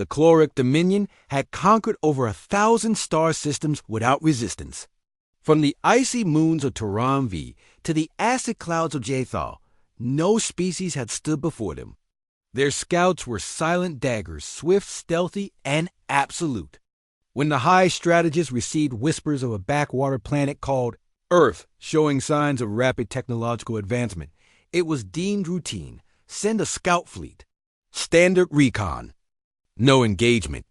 The Chloric Dominion had conquered over 1,000 star systems without resistance. From the icy moons of Turan V to the acid clouds of Jathal, no species had stood before them. Their scouts were silent daggers, swift, stealthy, and absolute. When the high strategists received whispers of a backwater planet called Earth showing signs of rapid technological advancement, it was deemed routine. Send a scout fleet. Standard recon. No engagement,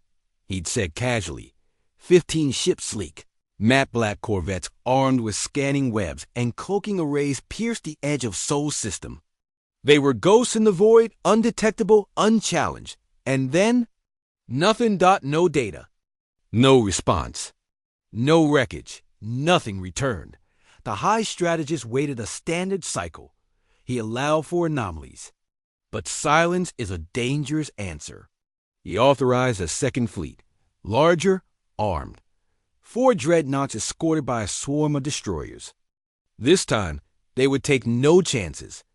he'd said casually. 15 ships sleek. Matte black corvettes armed with scanning webs and cloaking arrays pierced the edge of Sol's system. They were ghosts in the void, undetectable, unchallenged. And then, nothing. No data. No response. No wreckage. Nothing returned. The high strategist waited a standard cycle. He allowed for anomalies. But silence is a dangerous answer. He authorized a second fleet, larger, armed. 4 dreadnoughts escorted by a swarm of destroyers. This time, they would take no chances.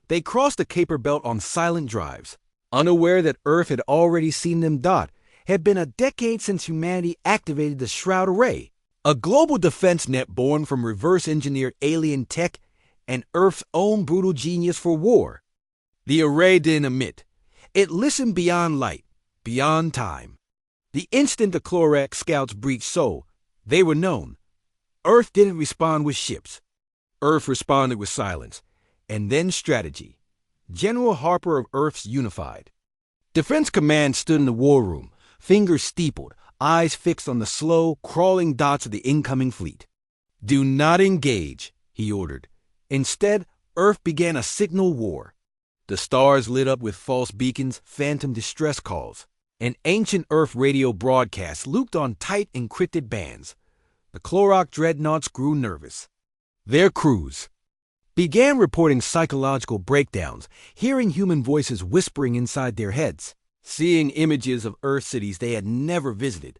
They crossed the Kuiper Belt on silent drives, unaware that Earth had already seen them dot. Had been a decade since humanity activated the Shroud Array, a global defense net born from reverse-engineered alien tech and Earth's own brutal genius for war. The array didn't emit. It listened beyond light, beyond time. The instant the Chloric scouts breached Sol, they were known. Earth didn't respond with ships. Earth responded with silence, and then strategy. General Harper of Earth's unified. Defense Command stood in the war room, fingers steepled, eyes fixed on the slow, crawling dots of the incoming fleet. Do not engage, he ordered. Instead, Earth began a signal war. The stars lit up with false beacons, phantom distress calls. An ancient Earth radio broadcast looped on tight, encrypted bands. The Chloric dreadnoughts grew nervous. Their crews began reporting psychological breakdowns, hearing human voices whispering inside their heads, seeing images of Earth cities they had never visited.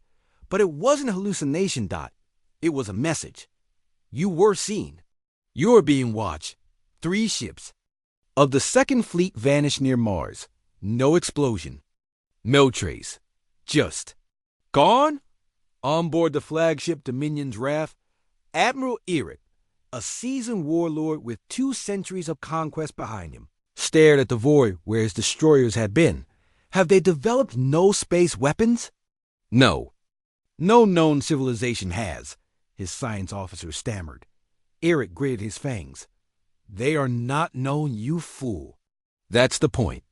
But it wasn't a hallucination, Dot. It was a message. You were seen. You were being watched. 3 ships of the second fleet vanished near Mars. No explosion. No trace. Just gone? On board the flagship Dominion's Wrath, Admiral Eric, a seasoned warlord with 2 centuries of conquest behind him, stared at the void where his destroyers had been. Have they developed no space weapons? No. No known civilization has, his science officer stammered. Eric gritted his fangs. They are not known, you fool. That's the point.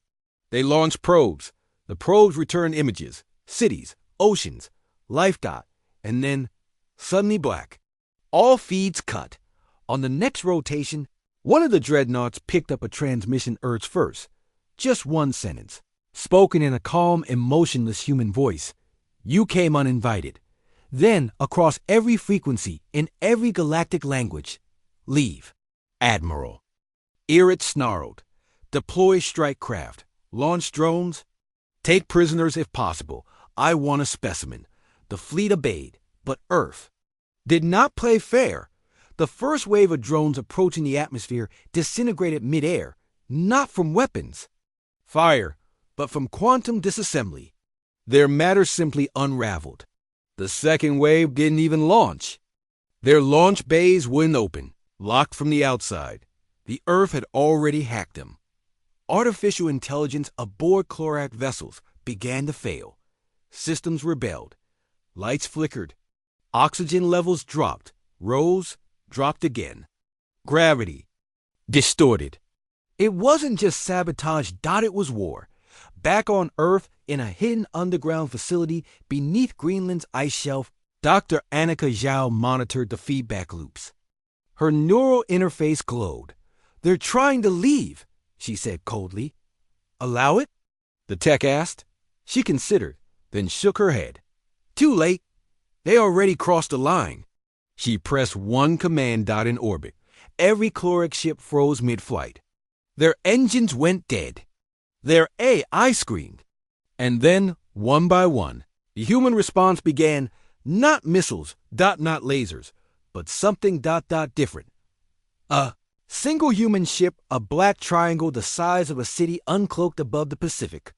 They launched probes. The probes returned images, cities, oceans, life dot, and then suddenly black. All feeds cut. On the next rotation, one of the dreadnoughts picked up a transmission Earth's first. Just one sentence, spoken in a calm, emotionless human voice. You came uninvited. Then, across every frequency, in every galactic language, leave. Admiral. Eric snarled. Deploy strike craft. Launch drones. Take prisoners if possible. I want a specimen. The fleet obeyed, but Earth did not play fair. The first wave of drones approaching the atmosphere disintegrated midair, not from weapons, fire, but from quantum disassembly. Their matter simply unraveled. The second wave didn't even launch. Their launch bays wouldn't open, locked from the outside. The Earth had already hacked them. Artificial intelligence aboard Chloric vessels began to fail. Systems rebelled. Lights flickered. Oxygen levels dropped, rose, dropped again. Gravity distorted. It wasn't just sabotage, Dot, it was war. Back on Earth, in a hidden underground facility beneath Greenland's ice shelf, Dr. Annika Zhao monitored the feedback loops. Her neural interface glowed. They're trying to leave, she said coldly. Allow it? The tech asked. She considered, then shook her head. Too late. They already crossed the line. She pressed one command dot in orbit. Every Chloric ship froze mid-flight. Their engines went dead. Their AI screamed. And then, one by one, the human response began, not missiles, not lasers, but something different. A single human ship, a black triangle the size of a city uncloaked above the Pacific.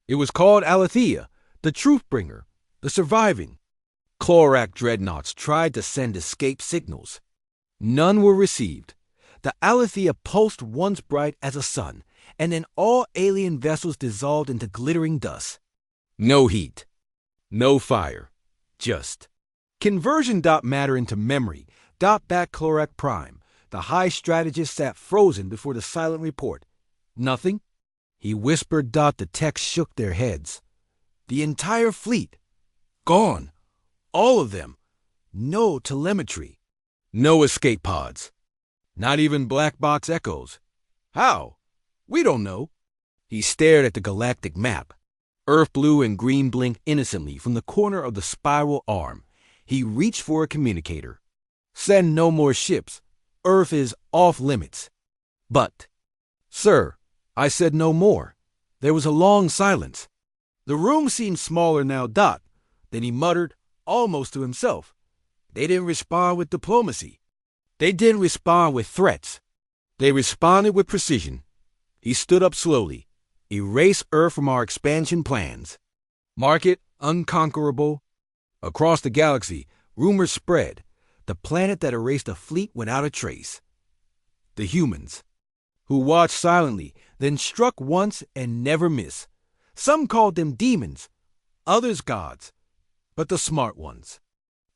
It was called Alethea, The Truthbringer, the Surviving. Clorak dreadnoughts tried to send escape signals. None were received. The Aletheia pulsed once bright as a sun, and then all alien vessels dissolved into glittering dust. No heat. No fire. Just. Conversion dot matter into memory. Dot back Clorak Prime. The high strategist sat frozen before the silent report. Nothing? He whispered. Dot. The techs shook their heads. The entire fleet. Gone. All of them. No telemetry. No escape pods. Not even black box echoes. How? We don't know. He stared at the galactic map. Earth blue and green blinked innocently from the corner of the spiral arm. He reached for a communicator. Send no more ships. Earth is off limits. But, sir, I said no more. There was a long silence. The room seemed smaller now. Dot. Then he muttered, almost to himself. They didn't respond with diplomacy. They didn't respond with threats. They responded with precision. He stood up slowly. Erase Earth from our expansion plans. Mark it unconquerable. Across the galaxy, rumors spread. The planet that erased a fleet without a trace. The humans, who watched silently, then struck once and never miss. Some called them demons, others gods, but the smart ones.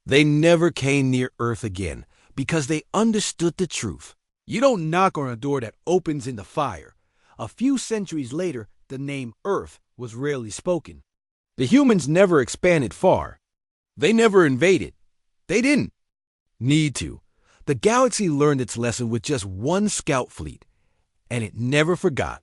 They never came near Earth again because they understood the truth. You don't knock on a door that opens into fire. A few centuries later, the name Earth was rarely spoken. The humans never expanded far. They never invaded. They didn't need to. The galaxy learned its lesson with just one scout fleet, and it never forgot.